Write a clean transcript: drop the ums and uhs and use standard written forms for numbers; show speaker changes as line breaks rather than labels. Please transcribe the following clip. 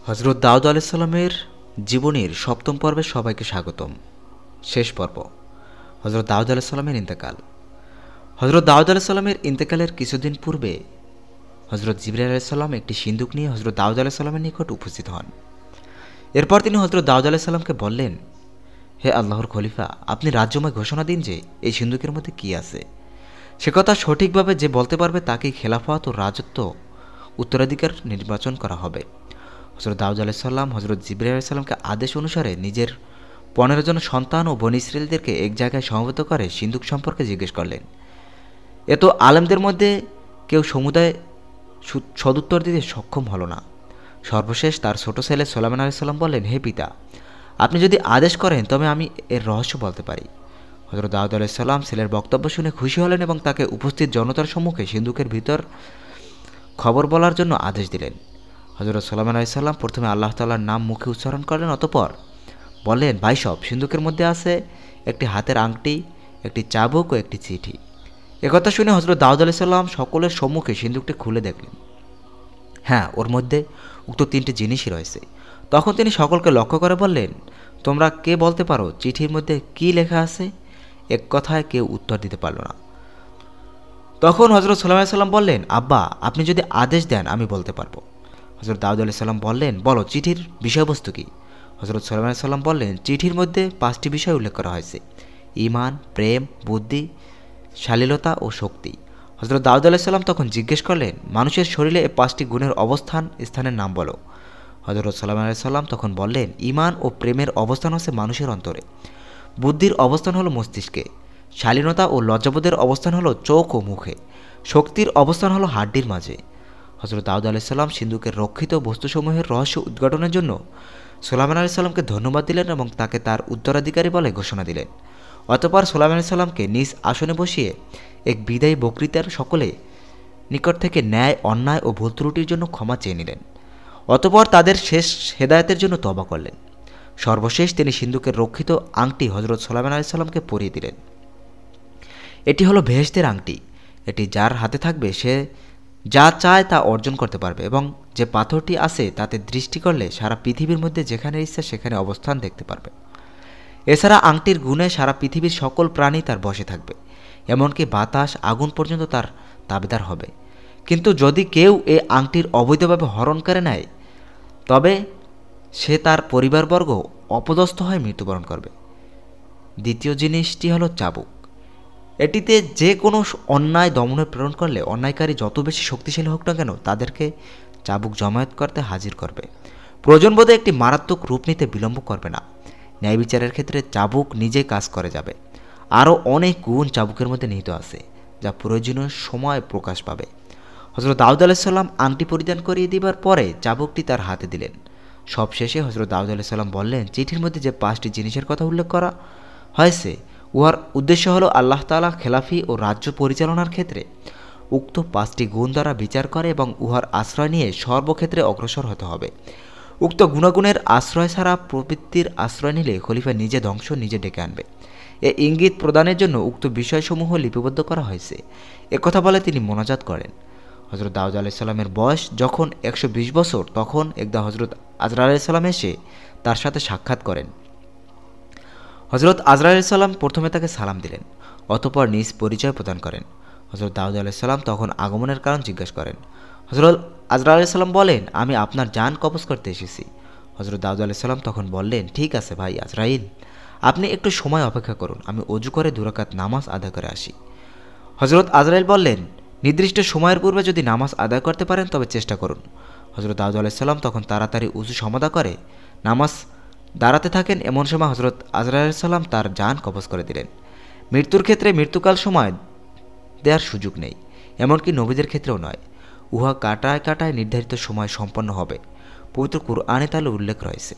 হজরত দাউদ আলাইসাল্লামের জীবনীর সপ্তম পর্বে সবাইকে স্বাগতম। শেষ পর্ব, হজরত দাউদ আলাইসাল্লামের ইন্তেকাল। হজরত দাউদ আলাইসাল্লামের ইন্তেকালের কিছুদিন পূর্বে হজরত জিবরাইল আলাইসাল্লাম একটি সিন্দুক নিয়ে হজরত দাউদ আলাইসাল্লামের নিকট উপস্থিত হন। এরপর তিনি হজরত দাউদ আলাইসাল্লামকে বললেন, হে আল্লাহর খলিফা, আপনি রাজ্যময় ঘোষণা দিন যে এই সিন্দুকের মধ্যে কি আছে। সে কথা সঠিকভাবে যে বলতে পারবে তাকেই খেলাফত ও রাজত্ব উত্তরাধিকার নির্বাচন করা হবে। হজরত দাউদ আলাইসাল্লাম হজরত জিবরাইল আলাইসাল্লামকে আদেশ অনুসারে নিজের 15 জন সন্তান ও বনী ইসরাঈলদেরকে এক জায়গায় সমবেত করে সিন্দুক সম্পর্কে জিজ্ঞেস করলেন। এত আলেমদের মধ্যে কেউ সমুদায় সদুত্তর দিতে সক্ষম হল না। সর্বশেষ তার ছোট ছেলে সুলাইমান আলাইসাল্লাম বললেন, হে পিতা, আপনি যদি আদেশ করেন তবে আমি এর রহস্য বলতে পারি। হজরত দাউদ আলাইসাল্লাম ছেলের বক্তব্য শুনে খুশি হলেন এবং তাকে উপস্থিত জনতার সম্মুখে সিন্দুকের ভিতর খবর বলার জন্য আদেশ দিলেন। হজরত সুলাইমান আলাইসাল্লাম প্রথমে আল্লাহ তাআলার নাম মুখে উচ্চারণ করলেন, অতঃপর বললেন, ভাই সব, সিন্দুকের মধ্যে আছে একটি হাতের আংটি, একটি চাবুক ও একটি চিঠি। একথা শুনে হজরত দাউদ আলাইসাল্লাম সকলের সম্মুখে সিন্দুকটি খুলে দেখলেন। হ্যাঁ, ওর মধ্যে উক্ত 3টি জিনিসই রয়েছে। তখন তিনি সকলকে লক্ষ্য করে বললেন, তোমরা কে বলতে পারো চিঠির মধ্যে কি লেখা আছে? এক কথায় কেউ উত্তর দিতে পারল না। তখন হজরত সুলাইমান আলাইসাল্লাম বললেন, আব্বা, আপনি যদি আদেশ দেন আমি বলতে পারবো। হজরত দাউদ আলাইসাল্লাম বললেন, বলো, চিঠির বিষয়বস্তু কী? হজরত সুলাইমান আলাইসাল্লাম বললেন, চিঠির মধ্যে 5টি বিষয় উল্লেখ করা হয়েছে: ঈমান, প্রেম, বুদ্ধি, শালীলতা ও শক্তি। হজরত দাউদ আলাইসাল্লাম তখন জিজ্ঞেস করলেন, মানুষের শরীরে এই 5টি গুণের স্থানের নাম বলো। হজরত সুলাইমান আলাইসাল্লাম তখন বললেন, ঈমান ও প্রেমের অবস্থান হচ্ছে মানুষের অন্তরে, বুদ্ধির অবস্থান হলো মস্তিষ্কে, শালীনতা ও লজ্জাবোধের অবস্থান হলো চোখ ও মুখে, শক্তির অবস্থান হলো হাড্ডির মাঝে। হজরত দাউদ আলাইসাল্লাম সিন্দুকের রক্ষিত বস্তুসমূহের রহস্য উদ্ঘাটনের জন্য সুলাইমান আলাইসাল্লামকে ধন্যবাদ দিলেন এবং তাকে তার উত্তরাধিকারী বলে ঘোষণা দিলেন। অতঃপর সুলাইমান আলাইসাল্লামকে নিজ আসনে বসিয়ে এক বিদায়ী বক্তৃতার সকলে নিকট থেকে ন্যায়, অন্যায় ও ভুল ত্রুটির জন্য ক্ষমা চেয়ে নিলেন। অতঃপর তাদের শেষ হেদায়েতের জন্য তওবা করলেন। সর্বশেষ তিনি সিন্দুকের রক্ষিত আংটি হজরত সুলাইমান আলাইসাল্লামকে পরিয়ে দিলেন। এটি হলো বেহেশতের আংটি। এটি যার হাতে থাকবে সে যা চায় তা অর্জন করতে পারবে এবং যে পাথরটি আছে তাতে দৃষ্টি করলে সারা পৃথিবীর মধ্যে যেখানে ইচ্ছা সেখানে অবস্থান দেখতে পারবে। এছাড়া আংটির গুণে সারা পৃথিবীর সকল প্রাণী তার বশে থাকবে, এমনকি বাতাস, আগুন পর্যন্ত তার তাবেদার হবে। কিন্তু যদি কেউ এই আংটির অবৈধভাবে হরণ করে নেয় তবে সে তার পরিবারবর্গ অপদস্থ হয়ে মৃত্যুবরণ করবে। দ্বিতীয় জিনিসটি হলো চাবুক। এটিতে যে কোনো অন্যায় দমনে প্রেরণ করলে অন্যায়কারী যত বেশি শক্তিশালী হোক না কেন তাদেরকে চাবুক জমায়েত করতে হাজির করবে। প্রয়োজনবোধে একটি মারাত্মক রূপ নিতে বিলম্ব করবে না। ন্যায় বিচারের ক্ষেত্রে চাবুক নিজে কাজ করে যাবে। আরও অনেক গুণ চাবুকের মধ্যে নিহিত আছে যা প্রয়োজনীয় সময় প্রকাশ পাবে। হজরত দাউদ আলাইসাল্লাম আংটি পরিধান করিয়ে দিবার পরে চাবুকটি তার হাতে দিলেন। সবশেষে হজরত দাউদ আলাইসাল্লাম বললেন, চিঠির মধ্যে যে 5টি জিনিসের কথা উল্লেখ করা হয়েছে উহার উদ্দেশ্য হলো আল্লাহ তাআলা খেলাফি ও রাজ্য পরিচালনার ক্ষেত্রে উক্ত 5টি গুণ দ্বারা বিচার করে এবং উহার আশ্রয় নিয়ে সর্বক্ষেত্রে অগ্রসর হতে হবে। উক্ত গুণাগুণের আশ্রয় ছাড়া প্রবৃত্তির আশ্রয় নিলে খলিফা নিজে ধ্বংস নিজে ডেকে আনবে। এ ইঙ্গিত প্রদানের জন্য উক্ত বিষয়সমূহ লিপিবদ্ধ করা হয়েছে। একথা বলে তিনি মোনাজাত করেন। হজরত দাউদ আলাইসাল্লামের বয়স যখন 120 বছর তখন একদা হজরত আজরাইল আলাইসাল্লাম এসে তার সাথে সাক্ষাৎ করেন। হজরত আজরাইল আলাইসাল্লাম প্রথমে তাকে সালাম দিলেন, অতঃপর নিজ পরিচয় প্রদান করেন। হজরত দাউদ আলাইসাল্লাম তখন আগমনের কারণ জিজ্ঞাসা করেন। হজরত আজরাইল আলাইসাল্লাম বলেন, আমি আপনার জান কবজ করতে এসেছি। হজরত দাউদ আলাইসাল্লাম তখন বললেন, ঠিক আছে ভাই আজরাইল, আপনি একটু সময় অপেক্ষা করুন, আমি অজু করে 2 রাকাত নামাজ আদায় করে আসি। হজরত আজরাইল বললেন, নির্দিষ্ট সময়ের পূর্বে যদি নামাজ আদায় করতে পারেন তবে চেষ্টা করুন। হজরত দাউদ আলাইসাল্লাম তখন তাড়াতাড়ি উজু সমাদা করে নামাজ দাঁড়াতে থাকেন। এমন সময় হজরত আজরাইল আলাইসাল্লাম তার জান কবজ করে দিলেন। মৃত্যুর ক্ষেত্রে মৃত্যুকাল সময় দেওয়ার সুযোগ নেই, এমনকি নবীদের ক্ষেত্রেও নয়। উহা কাটায় কাটায় নির্ধারিত সময় সম্পন্ন হবে। পবিত্র কুরআনে তার উল্লেখ রয়েছে।